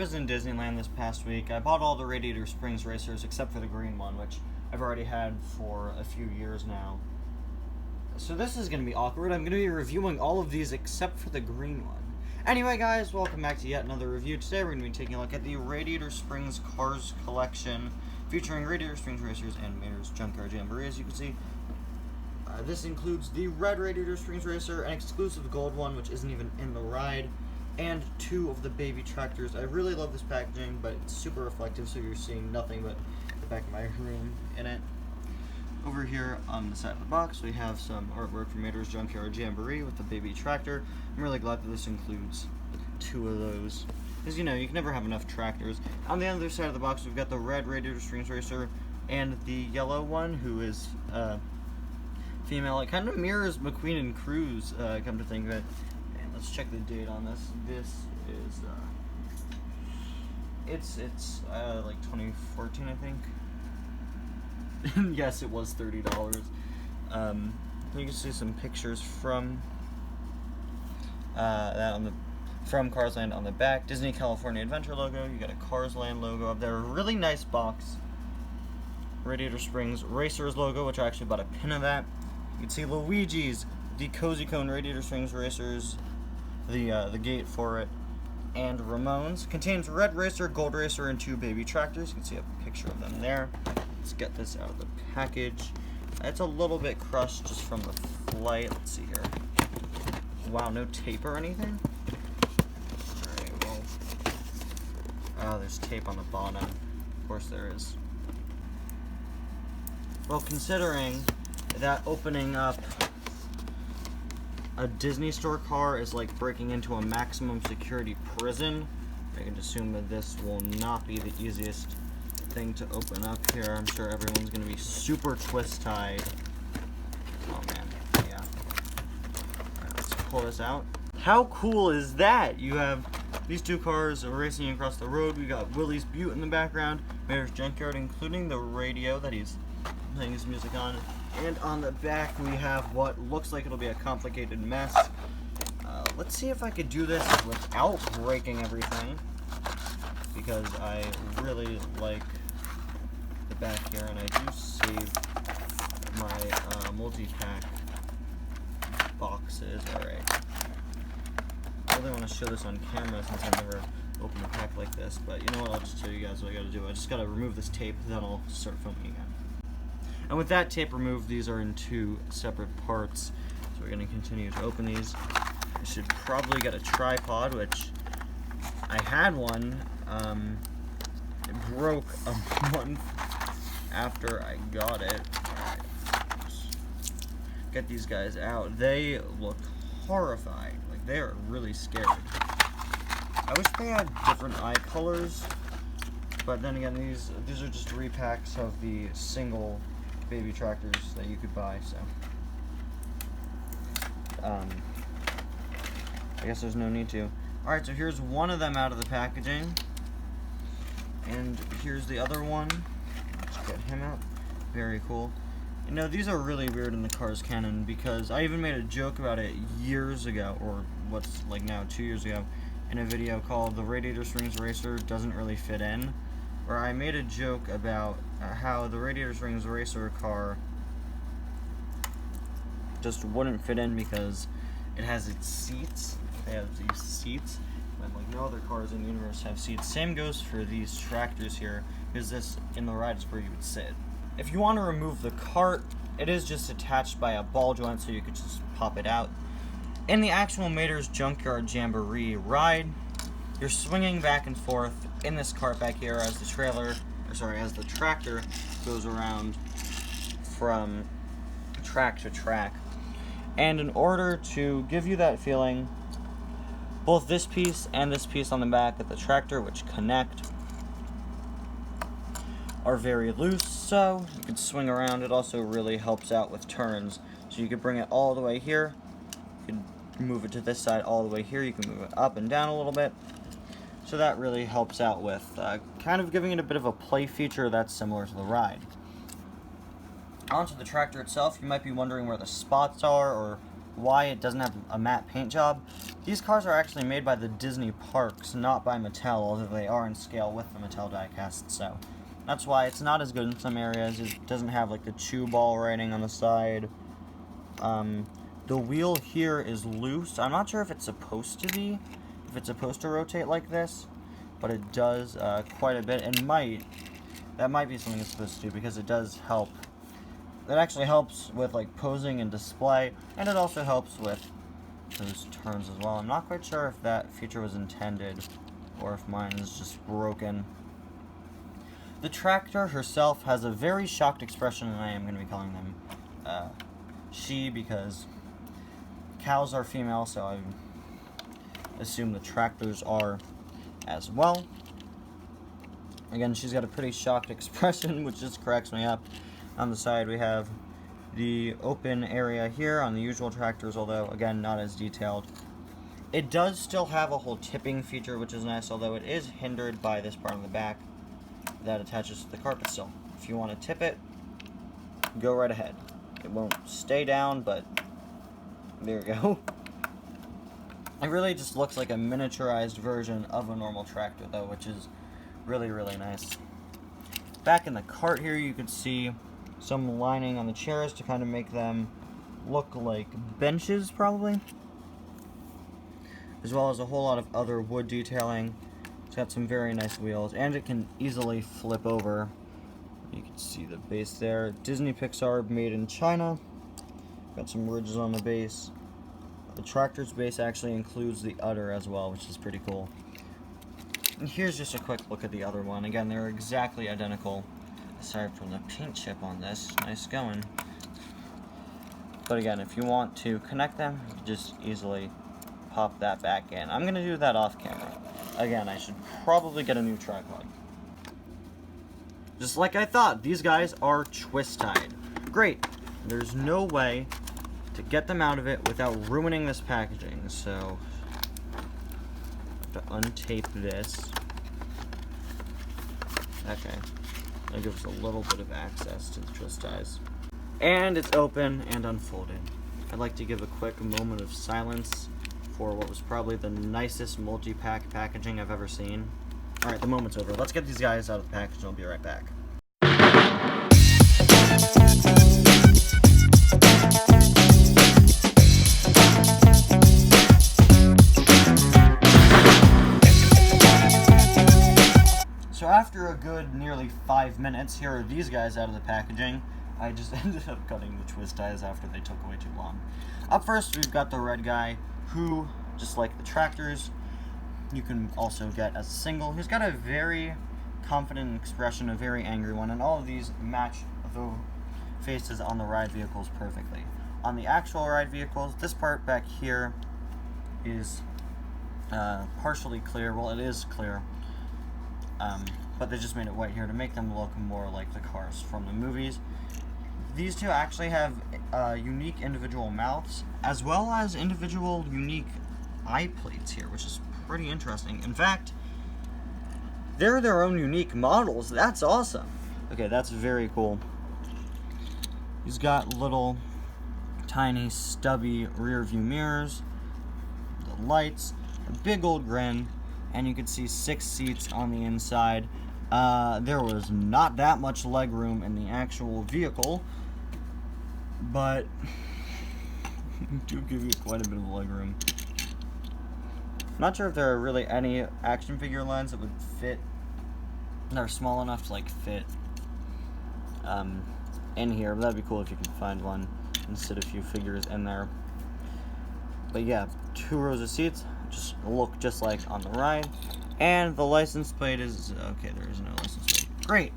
was in Disneyland this past week. I bought all the Radiator Springs racers except for the green one, which I've already had for a few years now. So this is going to be awkward. I'm going to be reviewing all of these except for the green one. Anyway, guys, welcome back to yet another review. Today we're going to be taking a look at the Radiator Springs Cars Collection, featuring Radiator Springs racers and Mater's Junkyard Jamboree. As you can see, this includes the red Radiator Springs racer, an exclusive gold one, which isn't even in the ride, and two of the baby tractors. I really love this packaging, but it's super reflective, so you're seeing nothing but the back of my room in it. Over here on the side of the box, we have some artwork from Mater's Junkyard Jamboree with the baby tractor. I'm really glad that this includes two of those, because you know, you can never have enough tractors. On the other side of the box, we've got the red Radiator Springs racer and the yellow one, who is female. It kind of mirrors McQueen and Cruz, come to think of it. And let's check the date on this. This is it's like 2014, I think. Yes, it was $30. You can see some pictures from that on the from Cars Land on the back. Disney California Adventure logo. You got a Cars Land logo up there. A really nice box. Radiator Springs Racers logo, which I actually bought a pin of that. You can see Luigi's, the Cozy Cone Radiator Springs Racers, the gate for it, and Ramones. Contains red racer, gold racer, and two baby tractors. You can see a picture of them there. Let's get this out of the package. It's a little bit crushed just from the flight. Let's see here. Wow, no tape or anything? Alright, well. Oh, there's tape on the bottom. Of course there is. Well, considering that opening up a Disney store car is like breaking into a maximum security prison, I can assume that this will not be the easiest thing to open up here. I'm sure everyone's going to be super twist-tied. Oh man, yeah. Alright, let's pull this out. How cool is that? You have these two cars racing across the road. We got Willie's Butte in the background, Mater's Junkyard, including the radio that he's playing his music on. And on the back we have what looks like it'll be a complicated mess. Let's see if I could do this without breaking everything, because I really like the back here, and I do save my multi-pack boxes. Alright. I really want to show this on camera since I've never opened a pack like this, but you know what, I'll just show you guys what I gotta do. I just gotta remove this tape, then I'll start filming again. And with that tape removed, these are in two separate parts. So we're going to continue to open these. I should probably get a tripod, which I had one. It broke a month after I got it. Alright, get these guys out. They look horrified. Like, they are really scared. I wish they had different eye colors. But then again, these are just repacks of the single baby tractors that you could buy, so I guess there's no need to. Alright, so here's one of them out of the packaging, and here's the other one. Let's get him out. Very cool. You know, these are really weird in the Cars canon, because I even made a joke about it years ago, or what's like now 2 years ago, in a video called The Radiator Springs Racer Doesn't Really Fit In, where I made a joke about how the Radiator Springs Racer car just wouldn't fit in because it has its seats. They have these seats, and like no other cars in the universe have seats. Same goes for these tractors here, because this in the ride is where you would sit. If you want to remove the cart, it is just attached by a ball joint, so you could just pop it out. In the actual Mater's Junkyard Jamboree ride, you're swinging back and forth in this cart back here as the as the tractor goes around from track to track. And in order to give you that feeling, both this piece and this piece on the back of the tractor, which connect, are very loose, so you can swing around. It also really helps out with turns. So you could bring it all the way here, you can move it to this side all the way here, you can move it up and down a little bit. So that really helps out with kind of giving it a bit of a play feature that's similar to the ride. Onto the tractor itself, you might be wondering where the spots are, or why it doesn't have a matte paint job. These cars are actually made by the Disney parks, not by Mattel, although they are in scale with the Mattel diecast, so that's why it's not as good in some areas. It doesn't have like the chew ball writing on the side. The wheel here is loose. I'm not sure if it's supposed to be, if it's supposed to rotate like this, but it does quite a bit, and that might be something it's supposed to do, because it does help. That actually helps with like posing and display, and it also helps with those turns as well. I'm not quite sure if that feature was intended or if mine is just broken. The tractor herself has a very shocked expression, and I am going to be calling them she, because cows are female, so I assume the tractors are as well. Again, she's got a pretty shocked expression, which just cracks me up. On the side, we have the open area here on the usual tractors, although, again, not as detailed. It does still have a whole tipping feature, which is nice, although it is hindered by this part on the back that attaches to the carpet still. If you want to tip it, go right ahead. It won't stay down, but there we go. It really just looks like a miniaturized version of a normal tractor, though, which is really, really nice. Back in the cart here, you can see some lining on the chairs to kind of make them look like benches, probably, as well as a whole lot of other wood detailing. It's got some very nice wheels, and it can easily flip over. You can see the base there. Disney Pixar, made in China. Got some ridges on the base. The tractor's base actually includes the udder as well, which is pretty cool. And here's just a quick look at the other one. Again, they're exactly identical, aside from the paint chip on this. Nice going. But again, if you want to connect them, you can just easily pop that back in. I'm going to do that off camera. Again, I should probably get a new tripod. Just like I thought, these guys are twist-tied. Great. There's no way to get them out of it without ruining this packaging, so I have to untape this. Okay. That gives us a little bit of access to the twist ties. And it's open and unfolded. I'd like to give a quick moment of silence for what was probably the nicest multi-pack packaging I've ever seen. Alright, the moment's over. Let's get these guys out of the package and I'll be right back. So after a good nearly 5 minutes, here are these guys out of the packaging. I just ended up cutting the twist ties after they took way too long. Up first, we've got the red guy, who, just like the tractors, you can also get as a single. He's got a very confident expression, a very angry one, and all of these match the faces on the ride vehicles perfectly. On the actual ride vehicles, this part back here is partially clear. Well, it is clear, but they just made it white here to make them look more like the cars from the movies. These two actually have unique individual mouths, as well as individual unique eye plates here, which is pretty interesting. In fact, they're their own unique models. That's awesome. Okay, that's very cool. He's got little tiny stubby rear view mirrors, the lights, a big old grin, and you can see 6 seats on the inside. There was not that much leg room in the actual vehicle, but do give you quite a bit of leg room. Not sure if there are really any action figure lines that would fit. They're small enough to like fit in here, but that'd be cool if you could find one and sit a few figures in there. But yeah, 2 rows of seats just look just like on the ride, and the license plate is okay. There is no license plate.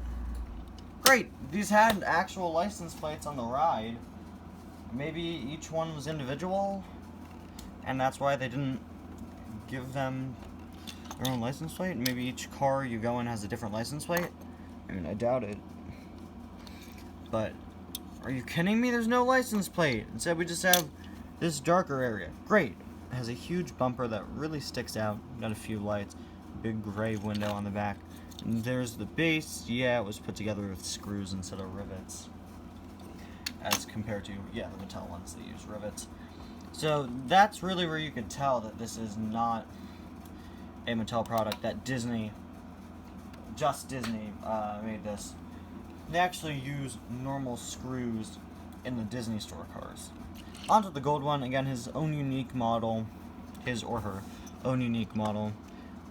Great. These had actual license plates on the ride. Maybe each one was individual, and that's why they didn't give them their own license plate. Maybe each car you go in has a different license plate. I mean, I doubt it. But are you kidding me? There's no license plate. Instead, we just have this darker area. Great. It has a huge bumper that really sticks out. Got a few lights. Big gray window on the back. And there's the base. Yeah, it was put together with screws instead of rivets, as compared to, yeah, the Mattel ones that use rivets. So that's really where you can tell that this is not a Mattel product, that Disney, just Disney, made this. They actually use normal screws in the Disney Store cars. Onto the gold one, again, his own unique model, his or her own unique model,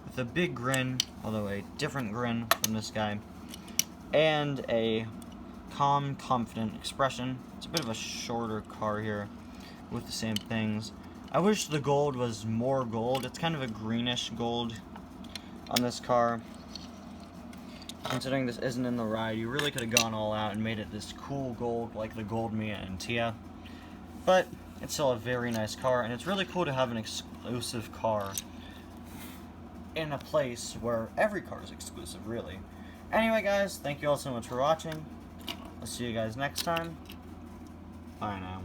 with a big grin, although a different grin from this guy, and a calm, confident expression. It's a bit of a shorter car here with the same things. I wish the gold was more gold. It's kind of a greenish gold on this car. Considering this isn't in the ride, you really could have gone all out and made it this cool gold like the gold Mia and Tia. But it's still a very nice car, and it's really cool to have an exclusive car in a place where every car is exclusive, really. Anyway, guys, thank you all so much for watching. I'll see you guys next time. Bye now.